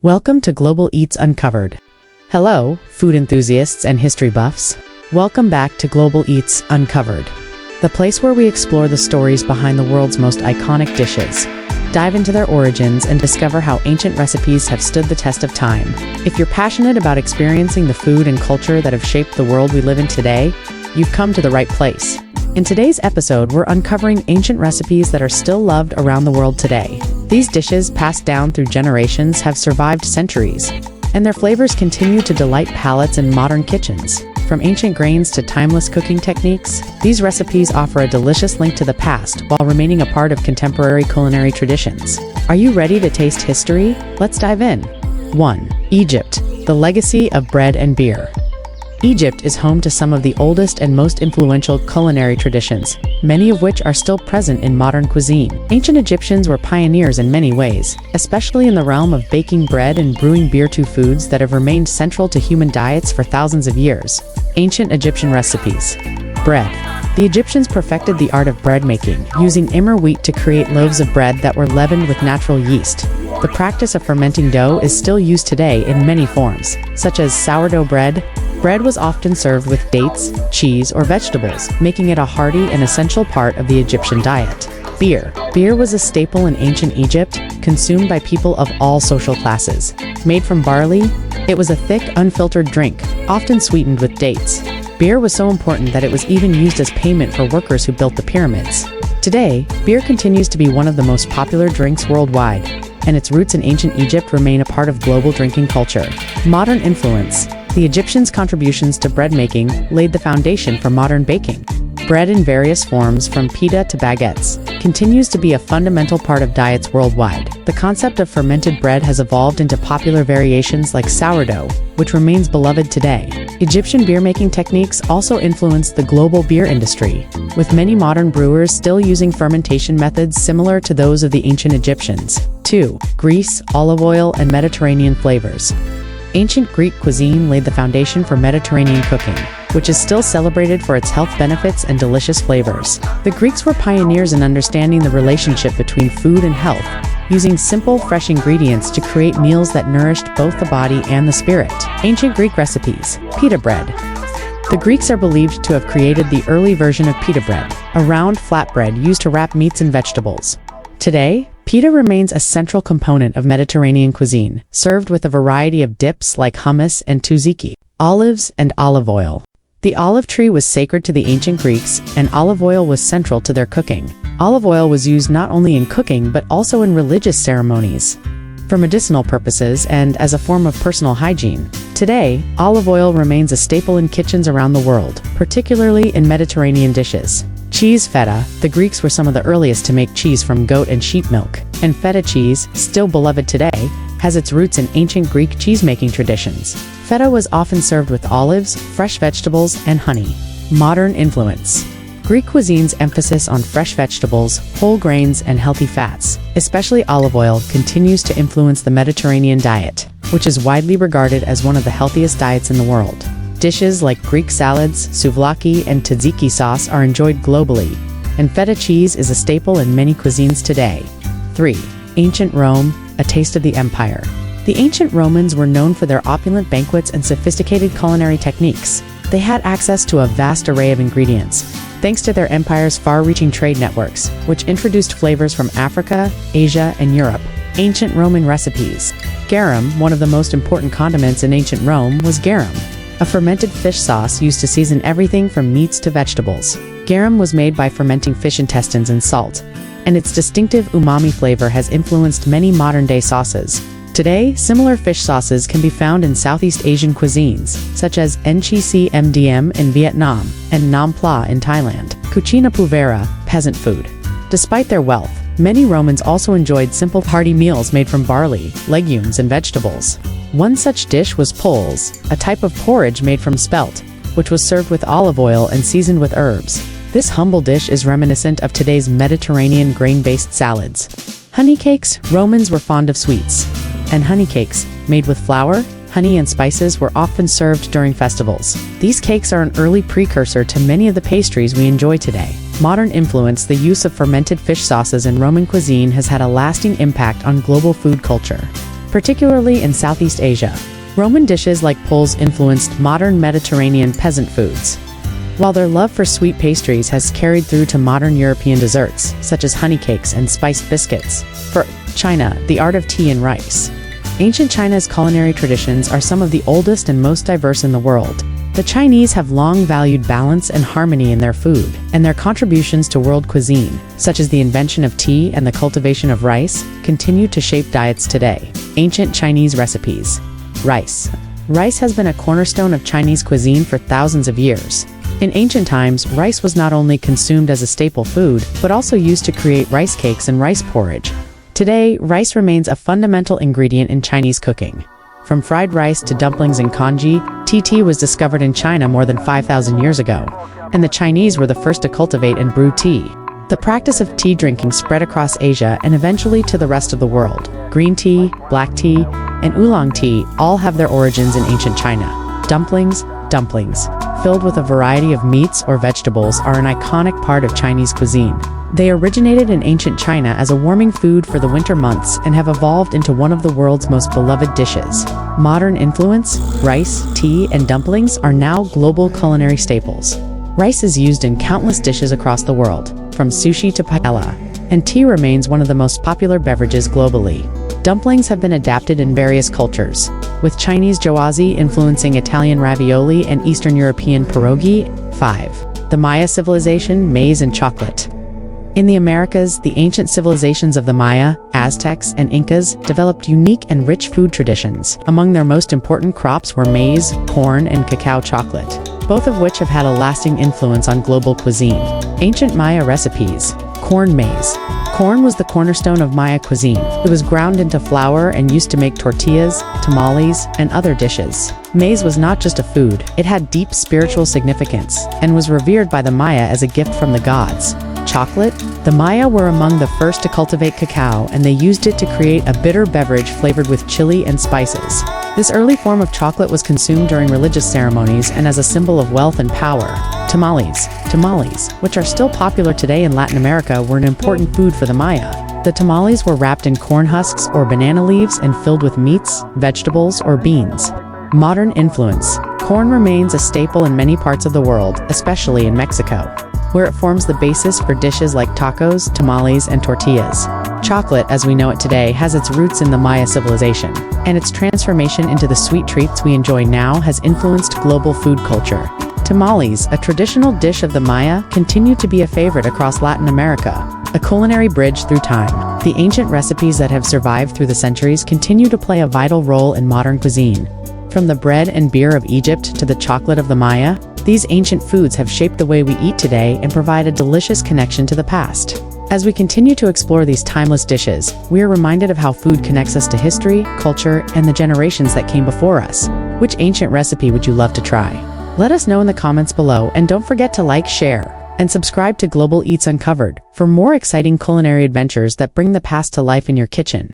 Welcome to Global Eats Uncovered. Hello, food enthusiasts and history buffs. Welcome back to Global Eats Uncovered, the place where we explore the stories behind the world's most iconic dishes, dive into their origins, and discover how ancient recipes have stood the test of time. If you're passionate about experiencing the food and culture that have shaped the world we live in today, you've come to the right place. In today's episode, we're uncovering ancient recipes that are still loved around the world today. These dishes, passed down through generations, have survived centuries, and their flavors continue to delight palates in modern kitchens. From ancient grains to timeless cooking techniques, these recipes offer a delicious link to the past while remaining a part of contemporary culinary traditions. Are you ready to taste history? Let's dive in. 1. Egypt, the legacy of bread and beer. Egypt is home to some of the oldest and most influential culinary traditions, many of which are still present in modern cuisine. Ancient Egyptians were pioneers in many ways, especially in the realm of baking bread and brewing beer, two foods that have remained central to human diets for thousands of years. Ancient Egyptian recipes. Bread. The Egyptians perfected the art of bread making, using emmer wheat to create loaves of bread that were leavened with natural yeast. The practice of fermenting dough is still used today in many forms, such as sourdough bread. Bread was often served with dates, cheese, or vegetables, making it a hearty and essential part of the Egyptian diet. Beer. Beer was a staple in ancient Egypt, consumed by people of all social classes. Made from barley, it was a thick, unfiltered drink, often sweetened with dates. Beer was so important that it was even used as payment for workers who built the pyramids. Today, beer continues to be one of the most popular drinks worldwide, and its roots in ancient Egypt remain a part of global drinking culture. Modern influence. The Egyptians' contributions to bread making laid the foundation for modern baking. Bread in various forms, from pita to baguettes, continues to be a fundamental part of diets worldwide. The concept of fermented bread has evolved into popular variations like sourdough, which remains beloved today. Egyptian beer-making techniques also influenced the global beer industry, with many modern brewers still using fermentation methods similar to those of the ancient Egyptians. 2. Greece, olive oil, and Mediterranean flavors. Ancient Greek cuisine laid the foundation for Mediterranean cooking, which is still celebrated for its health benefits and delicious flavors. The Greeks were pioneers in understanding the relationship between food and health, using simple, fresh ingredients to create meals that nourished both the body and the spirit. Ancient Greek recipes. Pita bread. The Greeks are believed to have created the early version of pita bread, a round flatbread used to wrap meats and vegetables. Today, pita remains a central component of Mediterranean cuisine, served with a variety of dips like hummus and tzatziki. Olives and olive oil. The olive tree was sacred to the ancient Greeks, and olive oil was central to their cooking. Olive oil was used not only in cooking but also in religious ceremonies, for medicinal purposes, and as a form of personal hygiene. Today, olive oil remains a staple in kitchens around the world, particularly in Mediterranean dishes. Cheese. Feta. The Greeks were some of the earliest to make cheese from goat and sheep milk, and feta cheese, still beloved today, has its roots in ancient Greek cheese-making traditions. Feta was often served with olives, fresh vegetables, and honey. Modern influence. Greek cuisine's emphasis on fresh vegetables, whole grains, and healthy fats, especially olive oil, continues to influence the Mediterranean diet, which is widely regarded as one of the healthiest diets in the world. Dishes like Greek salads, souvlaki, and tzatziki sauce are enjoyed globally, and feta cheese is a staple in many cuisines today. 3. Ancient Rome, a taste of the empire. The ancient Romans were known for their opulent banquets and sophisticated culinary techniques. They had access to a vast array of ingredients, thanks to their empire's far-reaching trade networks, which introduced flavors from Africa, Asia, and Europe. Ancient Roman recipes. Garum, one of the most important condiments in ancient Rome, was garum, a fermented fish sauce used to season everything from meats to vegetables. Garum was made by fermenting fish intestines in salt, and its distinctive umami flavor has influenced many modern-day sauces. Today, similar fish sauces can be found in Southeast Asian cuisines, such as NCC MDM in Vietnam and Nam Pla in Thailand. Cucina povera, peasant food. Despite their wealth, many Romans also enjoyed simple, hearty meals made from barley, legumes, and vegetables. One such dish was poles, a type of porridge made from spelt, which was served with olive oil and seasoned with herbs. This humble dish is reminiscent of today's Mediterranean grain-based salads. Honey cakes. Romans were fond of sweets, and honey cakes, made with flour, honey, and spices, were often served during festivals. These cakes are an early precursor to many of the pastries we enjoy today. Modern influence. The use of fermented fish sauces in Roman cuisine has had a lasting impact on global food culture. particularly in Southeast Asia. Roman dishes like pulse influenced modern Mediterranean peasant foods, while their love for sweet pastries has carried through to modern European desserts, such as honey cakes and spiced biscuits. For China, the art of tea and rice. Ancient China's culinary traditions are some of the oldest and most diverse in the world. The Chinese have long valued balance and harmony in their food, and their contributions to world cuisine, such as the invention of tea and the cultivation of rice, continue to shape diets today. Ancient Chinese recipes. Rice. Rice has been a cornerstone of Chinese cuisine for thousands of years. In ancient times, rice was not only consumed as a staple food, but also used to create rice cakes and rice porridge. Today, rice remains a fundamental ingredient in Chinese cooking. From fried rice to dumplings and congee, tea was discovered in China more than 5,000 years ago, and the Chinese were the first to cultivate and brew tea. The practice of tea drinking spread across Asia and eventually to the rest of the world. Green tea, black tea, and oolong tea all have their origins in ancient China. Dumplings, filled with a variety of meats or vegetables, are an iconic part of Chinese cuisine. They originated in ancient China as a warming food for the winter months and have evolved into one of the world's most beloved dishes. Modern influence, rice, tea, and dumplings are now global culinary staples. Rice is used in countless dishes across the world, from sushi to paella, and tea remains one of the most popular beverages globally. Dumplings have been adapted in various cultures, with Chinese jiaozi influencing Italian ravioli and Eastern European pierogi. 5. The Maya civilization, maize and chocolate. In the Americas, the ancient civilizations of the Maya, Aztecs, and Incas developed unique and rich food traditions. Among their most important crops were maize, corn, and cacao chocolate, both of which have had a lasting influence on global cuisine. Ancient Maya recipes. Corn maize. Corn was the cornerstone of Maya cuisine. It was ground into flour and used to make tortillas, tamales, and other dishes. Maize was not just a food, it had deep spiritual significance, and was revered by the Maya as a gift from the gods. Chocolate. The Maya were among the first to cultivate cacao, and they used it to create a bitter beverage flavored with chili and spices. This early form of chocolate was consumed during religious ceremonies and as a symbol of wealth and power. Tamales. Tamales, which are still popular today in Latin America, were an important food for the Maya. The tamales were wrapped in corn husks or banana leaves and filled with meats, vegetables, or beans. Modern influence. Corn remains a staple in many parts of the world, especially in Mexico, where it forms the basis for dishes like tacos, tamales, and tortillas. Chocolate, as we know it today, has its roots in the Maya civilization, and its transformation into the sweet treats we enjoy now has influenced global food culture. Tamales, a traditional dish of the Maya, continue to be a favorite across Latin America, a culinary bridge through time. The ancient recipes that have survived through the centuries continue to play a vital role in modern cuisine. From the bread and beer of Egypt to the chocolate of the Maya, these ancient foods have shaped the way we eat today and provide a delicious connection to the past. As we continue to explore these timeless dishes, we are reminded of how food connects us to history, culture, and the generations that came before us. Which ancient recipe would you love to try? Let us know in the comments below, and don't forget to like, share, and subscribe to Global Eats Uncovered for more exciting culinary adventures that bring the past to life in your kitchen.